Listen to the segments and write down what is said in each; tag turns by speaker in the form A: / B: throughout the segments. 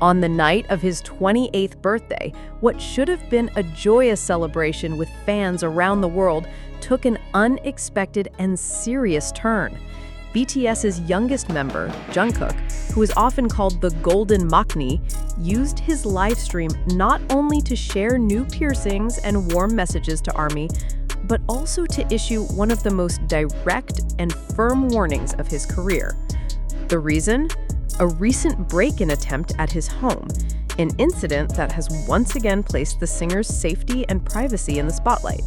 A: On the night of his 28th birthday, what should have been a joyous celebration with fans around the world took an unexpected and serious turn. BTS's youngest member, Jungkook, who is often called the Golden Maknae, used his livestream not only to share new piercings and warm messages to ARMY, but also to issue one of the most direct and firm warnings of his career. The reason? A recent break-in attempt at his home, an incident that has once again placed the singer's safety and privacy in the spotlight.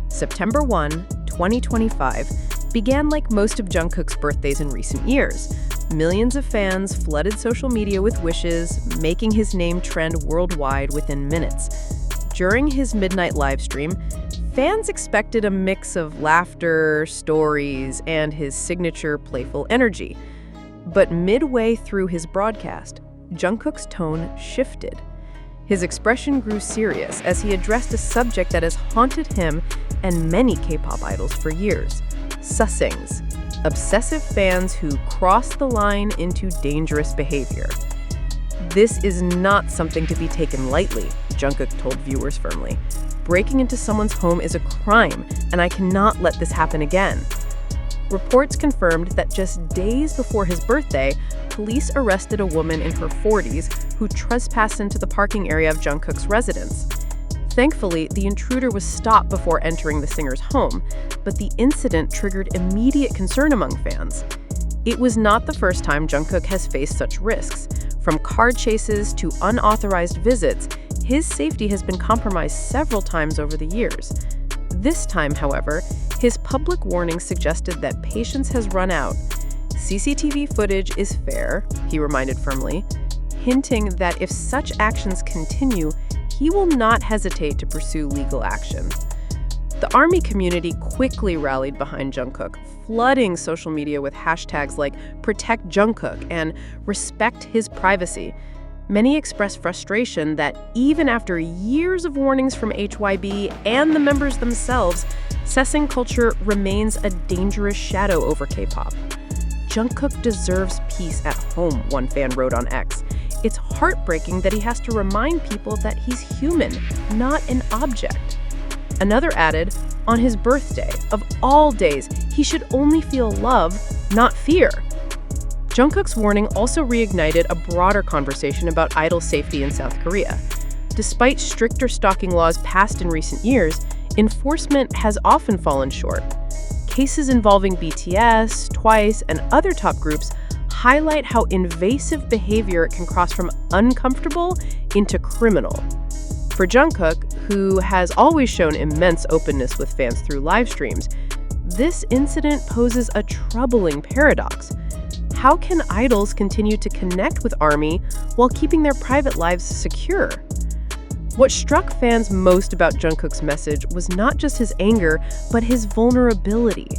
A: September 1, 2025, began like most of Jungkook's birthdays in recent years. Millions of fans flooded social media with wishes, making his name trend worldwide within minutes. During his midnight livestream, fans expected a mix of laughter, stories, and his signature playful energy. But midway through his broadcast, Jungkook's tone shifted. His expression grew serious as he addressed a subject that has haunted him and many K-pop idols for years: saesangs, obsessive fans who cross the line into dangerous behavior. "This is not something to be taken lightly," Jungkook told viewers firmly. "Breaking into someone's home is a crime, and I cannot let this happen again." Reports confirmed that just days before his birthday, police arrested a woman in her 40s who trespassed into the parking area of Jungkook's residence. Thankfully, the intruder was stopped before entering the singer's home, but the incident triggered immediate concern among fans. It was not the first time Jungkook has faced such risks. From car chases to unauthorized visits, his safety has been compromised several times over the years. This time, however, his public warning suggested that patience has run out. "CCTV footage is fair," he reminded firmly, hinting that if such actions continue, he will not hesitate to pursue legal action. The ARMY community quickly rallied behind Jungkook, flooding social media with hashtags like "Protect Jungkook" and "Respect his privacy." Many expressed frustration that even after years of warnings from HYB and the members themselves, saesang culture remains a dangerous shadow over K-pop. "Jungkook deserves peace at home," one fan wrote on X. "It's heartbreaking that he has to remind people that he's human, not an object." Another added, "On his birthday, of all days, he should only feel love, not fear." Jungkook's warning also reignited a broader conversation about idol safety in South Korea. Despite stricter stalking laws passed in recent years, enforcement has often fallen short. Cases involving BTS, TWICE, and other top groups highlight how invasive behavior can cross from uncomfortable into criminal. For Jungkook, who has always shown immense openness with fans through live streams, this incident poses a troubling paradox. How can idols continue to connect with ARMY while keeping their private lives secure? What struck fans most about Jungkook's message was not just his anger, but his vulnerability.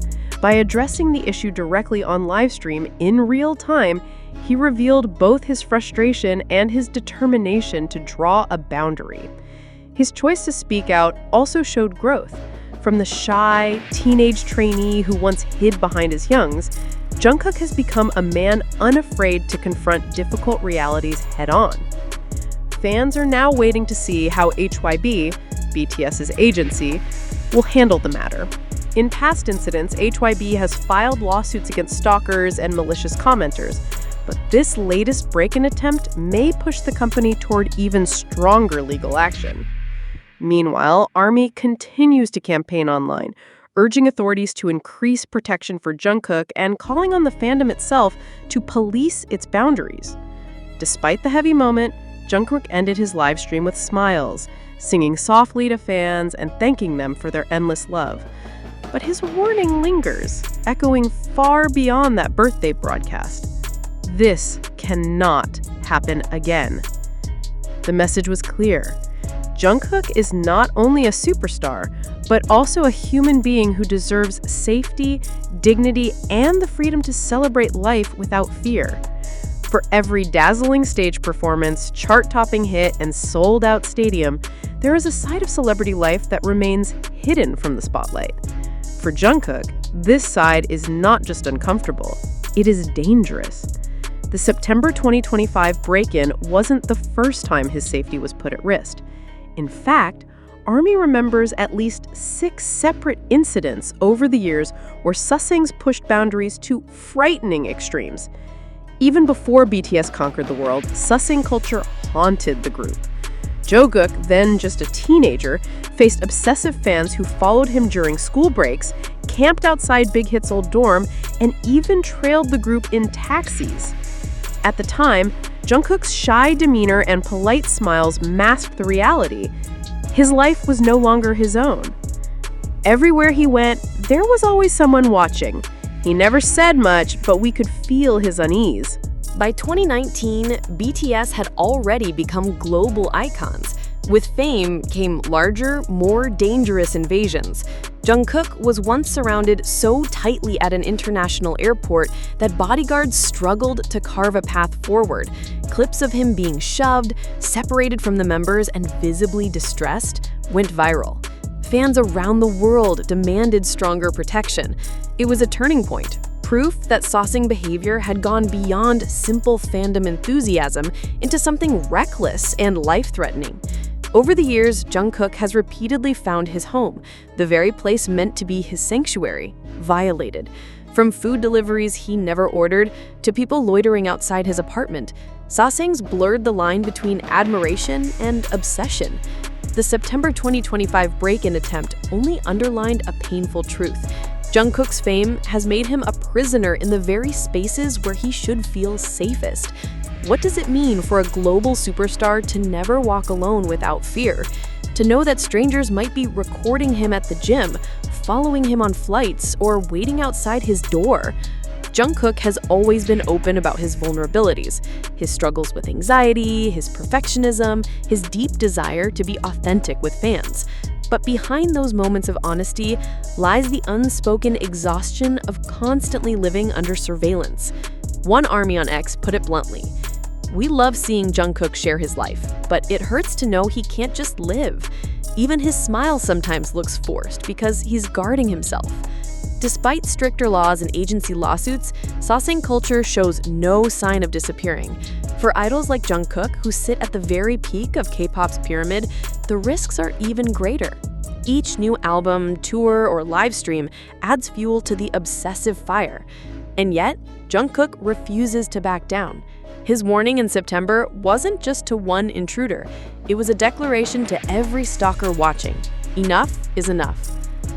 A: By addressing the issue directly on livestream in real time, he revealed both his frustration and his determination to draw a boundary. His choice to speak out also showed growth. From the shy, teenage trainee who once hid behind his youngs, Jungkook has become a man unafraid to confront difficult realities head-on. Fans are now waiting to see how HYB, BTS's agency, will handle the matter. In past incidents, HYB has filed lawsuits against stalkers and malicious commenters, but this latest break-in attempt may push the company toward even stronger legal action. Meanwhile, ARMY continues to campaign online, urging authorities to increase protection for Jungkook and calling on the fandom itself to police its boundaries. Despite the heavy moment, Jungkook ended his live stream with smiles, singing softly to fans and thanking them for their endless love. But his warning lingers, echoing far beyond that birthday broadcast. This cannot happen again. The message was clear. Jungkook is not only a superstar, but also a human being who deserves safety, dignity, and the freedom to celebrate life without fear. For every dazzling stage performance, chart-topping hit, and sold-out stadium, there is a side of celebrity life that remains hidden from the spotlight. For Jungkook, this side is not just uncomfortable, it is dangerous. the September 2025 break-in wasn't the first time his safety was put at risk. In fact, ARMY remembers at least 6 separate incidents over the years where saesangs pushed boundaries to frightening extremes. Even before BTS conquered the world, saesang culture haunted the group. Jungkook, then just a teenager, faced obsessive fans who followed him during school breaks, camped outside Big Hit's old dorm, and even trailed the group in taxis. At the time, Jungkook's shy demeanor and polite smiles masked the reality. His life was no longer his own. Everywhere he went, there was always someone watching. He never said much, but we could feel his unease.
B: By 2019, BTS had already become global icons. With fame came larger, more dangerous invasions. Jungkook was once surrounded so tightly at an international airport that bodyguards struggled to carve a path forward. Clips of him being shoved, separated from the members, and visibly distressed went viral. Fans around the world demanded stronger protection. It was a turning point. Proof that saesang behavior had gone beyond simple fandom enthusiasm into something reckless and life-threatening. Over the years, Jungkook has repeatedly found his home, the very place meant to be his sanctuary, violated. From food deliveries he never ordered to people loitering outside his apartment, saesangs blurred the line between admiration and obsession. The September 2025 break-in attempt only underlined a painful truth. Jungkook's fame has made him a prisoner in the very spaces where he should feel safest. What does it mean for a global superstar to never walk alone without fear? To know that strangers might be recording him at the gym, following him on flights, or waiting outside his door? Jungkook has always been open about his vulnerabilities, his struggles with anxiety, his perfectionism, his deep desire to be authentic with fans. But behind those moments of honesty lies the unspoken exhaustion of constantly living under surveillance. One ARMY on X put it bluntly: "We love seeing Jungkook share his life, but it hurts to know he can't just live. Even his smile sometimes looks forced because he's guarding himself." Despite stricter laws and agency lawsuits, saesang culture shows no sign of disappearing. For idols like Jungkook, who sit at the very peak of K-pop's pyramid, the risks are even greater. Each new album, tour, or live stream adds fuel to the obsessive fire. And yet, Jungkook refuses to back down. His warning in September wasn't just to one intruder. It was a declaration to every stalker watching: enough is enough.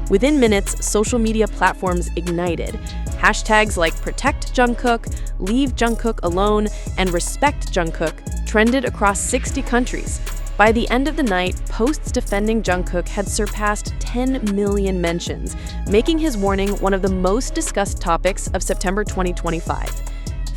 B: Within minutes, social media platforms ignited. Hashtags like Protect Jungkook, Leave Jungkook Alone, and Respect Jungkook trended across 60 countries. By the end of the night, posts defending Jungkook had surpassed 10 million mentions, making his warning one of the most discussed topics of September 2025.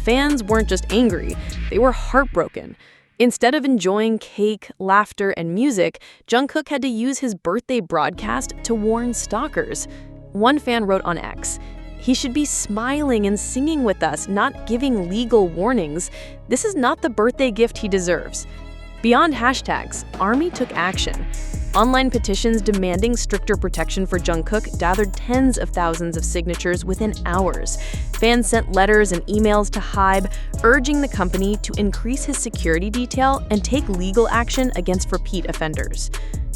B: Fans weren't just angry, they were heartbroken. Instead of enjoying cake, laughter, and music, Jungkook had to use his birthday broadcast to warn stalkers. One fan wrote on X, "He should be smiling and singing with us, not giving legal warnings. This is not the birthday gift he deserves." Beyond hashtags, ARMY took action. Online petitions demanding stricter protection for Jungkook gathered tens of thousands of signatures within hours. Fans sent letters and emails to HYBE, urging the company to increase his security detail and take legal action against repeat offenders.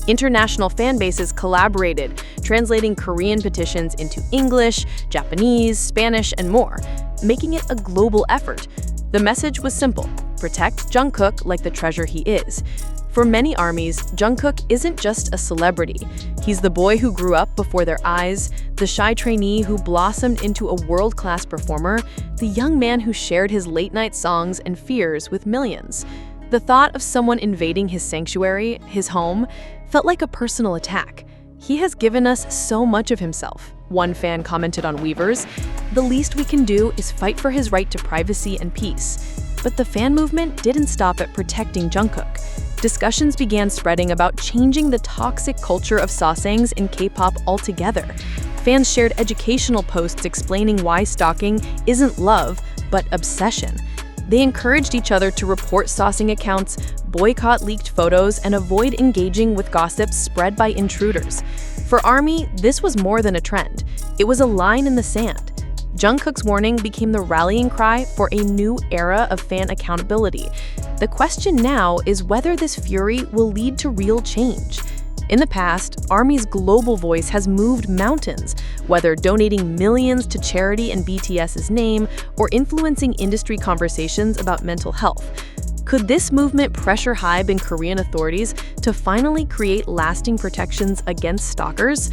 B: International fan bases collaborated, translating Korean petitions into English, Japanese, Spanish, and more, making it a global effort. The message was simple: protect Jungkook like the treasure he is. For many ARMYs, Jungkook isn't just a celebrity. He's the boy who grew up before their eyes, the shy trainee who blossomed into a world-class performer, the young man who shared his late-night songs and fears with millions. The thought of someone invading his sanctuary, his home, felt like a personal attack. "He has given us so much of himself," one fan commented on Weavers. "The least we can do is fight for his right to privacy and peace." But the fan movement didn't stop at protecting Jungkook. Discussions began spreading about changing the toxic culture of saesangs in K-pop altogether. Fans shared educational posts explaining why stalking isn't love, but obsession. They encouraged each other to report saesang accounts, boycott leaked photos, and avoid engaging with gossip spread by intruders. For ARMY, this was more than a trend. It was a line in the sand. Jungkook's warning became the rallying cry for a new era of fan accountability. The question now is whether this fury will lead to real change. In the past, ARMY's global voice has moved mountains, whether donating millions to charity in BTS's name or influencing industry conversations about mental health. Could this movement pressure HYBE and Korean authorities to finally create lasting protections against stalkers?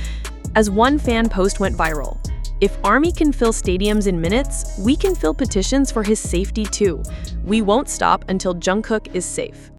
B: As one fan post went viral, "If ARMY can fill stadiums in minutes, we can fill petitions for his safety too. We won't stop until Jungkook is safe."